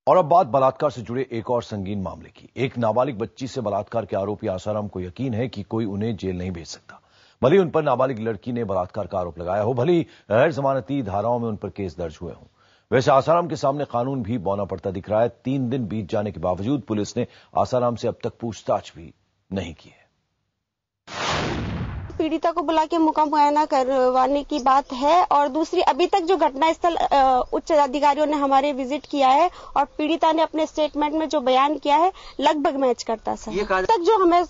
और अब बात बलात्कार से जुड़े एक और संगीन मामले की। एक नाबालिग बच्ची से बलात्कार के आरोपी आसाराम को यकीन है कि कोई उन्हें जेल नहीं भेज सकता। भले उन पर नाबालिग लड़की ने बलात्कार का आरोप लगाया हो, भले गैर जमानती धाराओं में उन पर केस दर्ज हुए हों। वैसे आसाराम के सामने कानून भी बौना पड़ता दिख रहा है। 3 दिन बीत जाने के बावजूद पुलिस ने आसाराम से अब तक पूछताछ भी नहीं की है। पीड़िता को बुला के मुआयना करवाने की बात है और दूसरी, अभी तक जो घटनास्थल उच्च अधिकारियों ने हमारे विजिट किया है और पीड़िता ने अपने स्टेटमेंट में जो बयान किया है लगभग मैच करता है। तक जो हमें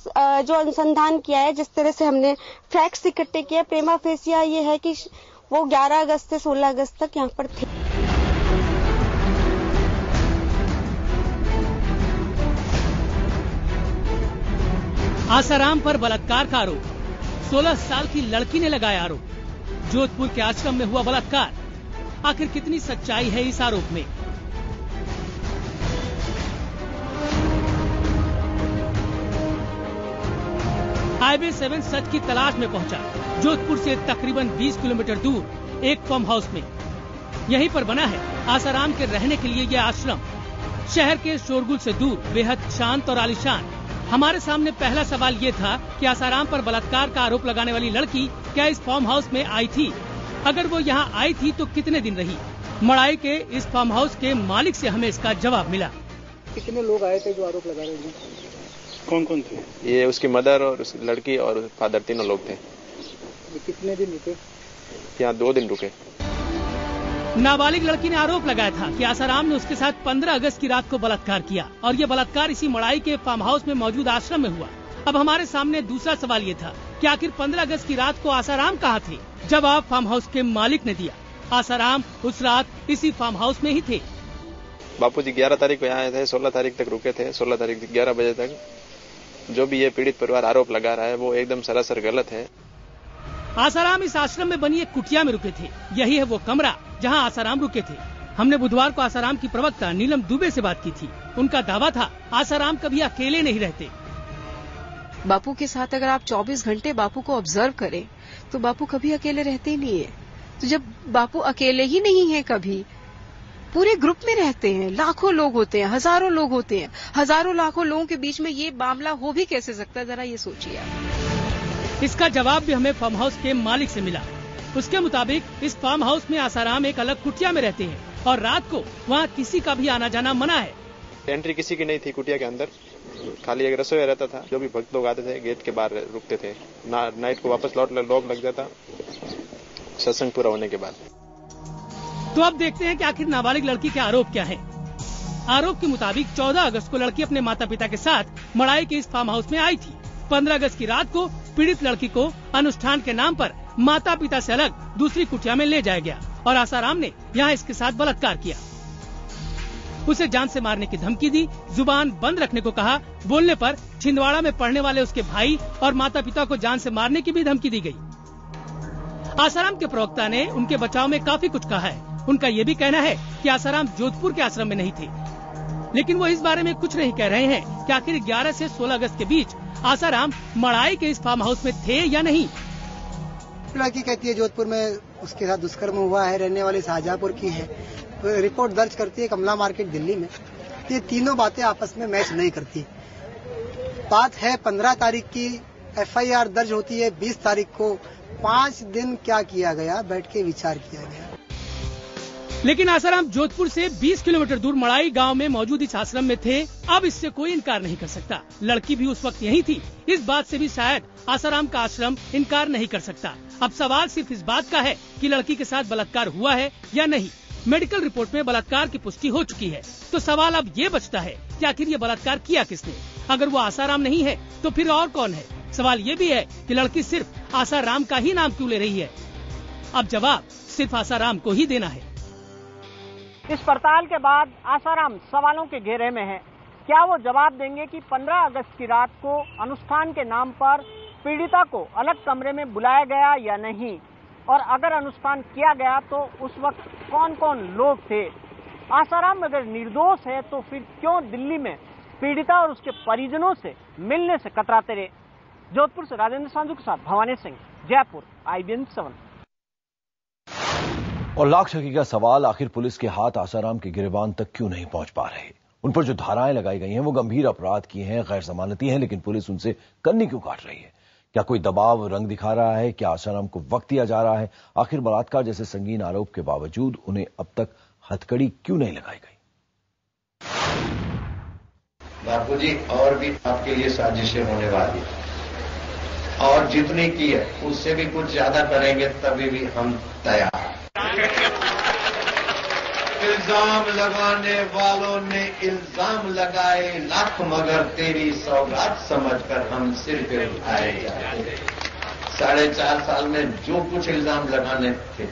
जो अनुसंधान किया है, जिस तरह से हमने फैक्ट्स इकट्ठे किए, प्रेमा फेसिया ये है कि वो 11 अगस्त से 16 अगस्त तक यहाँ पर थे। आसाराम पर बलात्कार का आरोप, 16 साल की लड़की ने लगाया आरोप। जोधपुर के आश्रम में हुआ बलात्कार, आखिर कितनी सच्चाई है इस आरोप में? हाईवे 7 सच की तलाश में पहुंचा। जोधपुर से तकरीबन 20 किलोमीटर दूर एक फार्म हाउस में, यहीं पर बना है आसाराम के रहने के लिए यह आश्रम। शहर के शोरगुल से दूर, बेहद शांत और आलीशान। हमारे सामने पहला सवाल ये था कि आसाराम पर बलात्कार का आरोप लगाने वाली लड़की क्या इस फार्म हाउस में आई थी? अगर वो यहाँ आई थी तो कितने दिन रही? मड़ाई के इस फार्म हाउस के मालिक से हमें इसका जवाब मिला। कितने लोग आए थे जो आरोप लगा रहे थे? कौन कौन थे? ये उसकी मदर और उसकी लड़की और फादर, तीनों लोग थे। कितने दिन रुके? यहाँ 2 दिन रुके। नाबालिग लड़की ने आरोप लगाया था कि आसाराम ने उसके साथ 15 अगस्त की रात को बलात्कार किया और ये बलात्कार इसी मड़ाई के फार्म हाउस में मौजूद आश्रम में हुआ। अब हमारे सामने दूसरा सवाल ये था कि आखिर 15 अगस्त की रात को आसाराम कहाँ थे? जवाब फार्म हाउस के मालिक ने दिया, आसाराम उस रात इसी फार्म हाउस में ही थे। बापूजी 11 तारीख को यहाँ आए थे, 16 तारीख तक रुके थे। 16 तारीख 11 बजे तक। जो भी ये पीड़ित परिवार आरोप लगा रहा है वो एकदम सरासर गलत है। आसाराम इस आश्रम में बनी एक कुटिया में रुके थे। यही है वो कमरा जहां आसाराम रुके थे। हमने बुधवार को आसाराम की प्रवक्ता नीलम दुबे से बात की थी। उनका दावा था आसाराम कभी अकेले नहीं रहते। बापू के साथ अगर आप 24 घंटे बापू को ऑब्जर्व करें तो बापू कभी अकेले रहते ही नहीं है। तो जब बापू अकेले ही नहीं है, कभी पूरे ग्रुप में रहते हैं, लाखों लोग होते हैं, हजारों लोग होते हैं, हजारों लाखों लोगों के बीच में ये मामला हो भी कैसे सकता है? जरा ये सोचिए आप। इसका जवाब भी हमें फार्म हाउस के मालिक से मिला। उसके मुताबिक इस फार्म हाउस में आसाराम एक अलग कुटिया में रहते हैं और रात को वहाँ किसी का भी आना जाना मना है। एंट्री किसी की नहीं थी कुटिया के अंदर, खाली एक रसोईया रहता था। जो भी भक्त लोग आते थे गेट के बाहर रुकते थे। नाइट को वापस लौट लॉक लग जाता सत्संग पूरा होने के बाद। तो अब देखते हैं कि आखिर नाबालिग लड़की के आरोप क्या है। आरोप के मुताबिक 14 अगस्त को लड़की अपने माता पिता के साथ मड़ाई के इस फार्म हाउस में आई थी। 15 अगस्त की रात को पीड़ित लड़की को अनुष्ठान के नाम पर माता पिता से अलग दूसरी कुटिया में ले जाया गया और आसाराम ने यहाँ इसके साथ बलात्कार किया। उसे जान से मारने की धमकी दी, जुबान बंद रखने को कहा। बोलने पर छिंदवाड़ा में पढ़ने वाले उसके भाई और माता पिता को जान से मारने की भी धमकी दी गई। आसाराम के प्रवक्ता ने उनके बचाव में काफी कुछ कहा है। उनका ये भी कहना है कि आसाराम जोधपुर के आश्रम में नहीं थे, लेकिन वो इस बारे में कुछ नहीं कह रहे हैं कि आखिर 11 से 16 अगस्त के बीच आसाराम मड़ाई के इस फार्म हाउस में थे या नहीं। लड़की कहती है जोधपुर में उसके साथ दुष्कर्म हुआ है, रहने वाली शाहजहांपुर की है, तो रिपोर्ट दर्ज करती है कमला मार्केट दिल्ली में। ये तीनों बातें आपस में मैच नहीं करती। बात है 15 तारीख की, FIR दर्ज होती है 20 तारीख को। 5 दिन क्या किया गया, बैठ के विचार किया गया। लेकिन आसाराम जोधपुर से 20 किलोमीटर दूर मड़ाई गांव में मौजूद इस आश्रम में थे। अब इससे कोई इनकार नहीं कर सकता। लड़की भी उस वक्त यहीं थी। इस बात से भी शायद आसाराम का आश्रम इनकार नहीं कर सकता। अब सवाल सिर्फ इस बात का है कि लड़की के साथ बलात्कार हुआ है या नहीं। मेडिकल रिपोर्ट में बलात्कार की पुष्टि हो चुकी है। तो सवाल अब ये बचता है कि आखिर ये बलात्कार किया किसने? अगर वो आसाराम नहीं है तो फिर और कौन है? सवाल ये भी है कि लड़की सिर्फ आसाराम का ही नाम क्यों ले रही है? अब जवाब सिर्फ आसाराम को ही देना है। इस पड़ताल के बाद आसाराम सवालों के घेरे में है। क्या वो जवाब देंगे कि 15 अगस्त की रात को अनुष्ठान के नाम पर पीड़िता को अलग कमरे में बुलाया गया या नहीं, और अगर अनुष्ठान किया गया तो उस वक्त कौन कौन लोग थे? आसाराम अगर निर्दोष है तो फिर क्यों दिल्ली में पीड़िता और उसके परिजनों से मिलने से कतराते रहे? जोधपुर से राजेंद्र सांझू के साथ भवानी सिंह, जयपुर, IBN 7। और लाख टकी का सवाल, आखिर पुलिस के हाथ आसाराम के गिरबान तक क्यों नहीं पहुंच पा रहे? उन पर जो धाराएं लगाई गई हैं वो गंभीर अपराध की हैं, गैर जमानती हैं, लेकिन पुलिस उनसे कन्नी क्यों काट रही है? क्या कोई दबाव रंग दिखा रहा है? क्या आसाराम को वक्त दिया जा रहा है? आखिर बलात्कार जैसे संगीन आरोप के बावजूद उन्हें अब तक हथकड़ी क्यों नहीं लगाई गई? बापू जी, और भी आपके लिए साजिशें होने वाली है, और जितनी की है उससे भी कुछ ज्यादा करेंगे, तभी भी हम तैयार। इल्जाम लगाने वालों ने इल्जाम लगाए लाख, मगर तेरी सौगात समझकर हम सिर पे उठाए जाते। 4.5 साल में जो कुछ इल्जाम लगाने थे,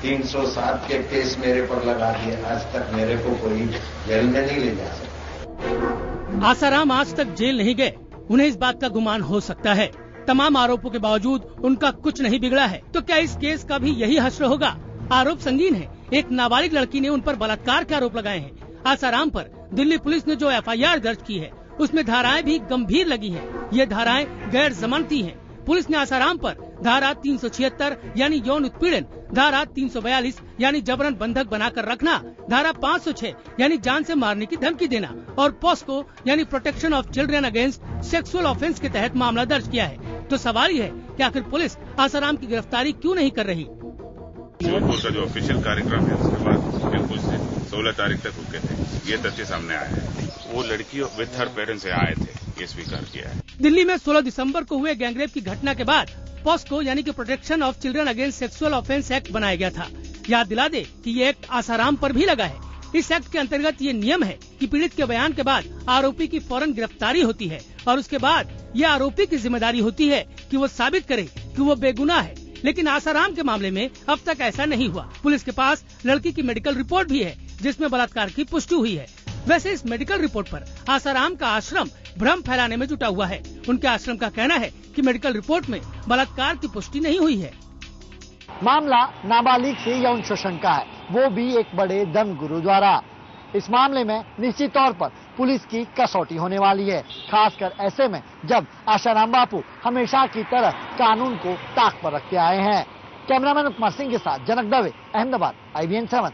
307 के केस मेरे पर लगा दिए। आज तक मेरे को कोई जेल में नहीं ले जा सकता। आसाराम आज तक जेल नहीं गए, उन्हें इस बात का गुमान हो सकता है। तमाम आरोपों के बावजूद उनका कुछ नहीं बिगड़ा है। तो क्या इस केस का भी यही हश्र होगा? आरोप संगीन है। एक नाबालिग लड़की ने उन पर बलात्कार के आरोप लगाए हैं। आसाराम पर दिल्ली पुलिस ने जो एफआईआर दर्ज की है उसमें धाराएं भी गंभीर लगी हैं। ये धाराएं गैर जमानती हैं। पुलिस ने आसाराम पर धारा 376 यानी यौन उत्पीड़न, धारा 342 यानी जबरन बंधक बनाकर रखना, धारा 506 यानी जान से मारने की धमकी देना और पोस्को यानी protection of children against sexual offence के तहत मामला दर्ज किया है। तो सवाल ये है कि आखिर पुलिस आसाराम की गिरफ्तारी क्यों नहीं कर रही? जबलपुर का जो ऑफिशियल कार्यक्रम है उसके बाद बिल्कुल 16 तारीख तक रुके थे। ये तथ्य सामने आया है। वो लड़की विद हर पेरेंट्स आए थे, ये स्वीकार किया है। दिल्ली में 16 दिसंबर को हुए गैंगरेप की घटना के बाद पोस्को यानी कि protection of children against sexual offence act बनाया गया था। याद दिला दे कि ये एक्ट आसाराम पर भी लगा है। इस एक्ट के अंतर्गत ये नियम है कि पीड़ित के बयान के बाद आरोपी की फौरन गिरफ्तारी होती है और उसके बाद ये आरोपी की जिम्मेदारी होती है कि वो साबित करे कि वो बेगुनाह है। लेकिन आसाराम के मामले में अब तक ऐसा नहीं हुआ। पुलिस के पास लड़की की मेडिकल रिपोर्ट भी है जिसमें बलात्कार की पुष्टि हुई है। वैसे इस मेडिकल रिपोर्ट पर आसाराम का आश्रम भ्रम फैलाने में जुटा हुआ है। उनके आश्रम का कहना है कि मेडिकल रिपोर्ट में बलात्कार की पुष्टि नहीं हुई है। मामला नाबालिग से यौन शोषण का है, वो भी एक बड़े धर्मगुरु द्वारा। इस मामले में निश्चित तौर पर पुलिस की कसौटी होने वाली है, खासकर ऐसे में जब आसाराम बापू हमेशा की तरह कानून को ताक पर रखते आए हैं। कैमरामैन कुमार सिंह के साथ जनक दवे, अहमदाबाद, IBN 7।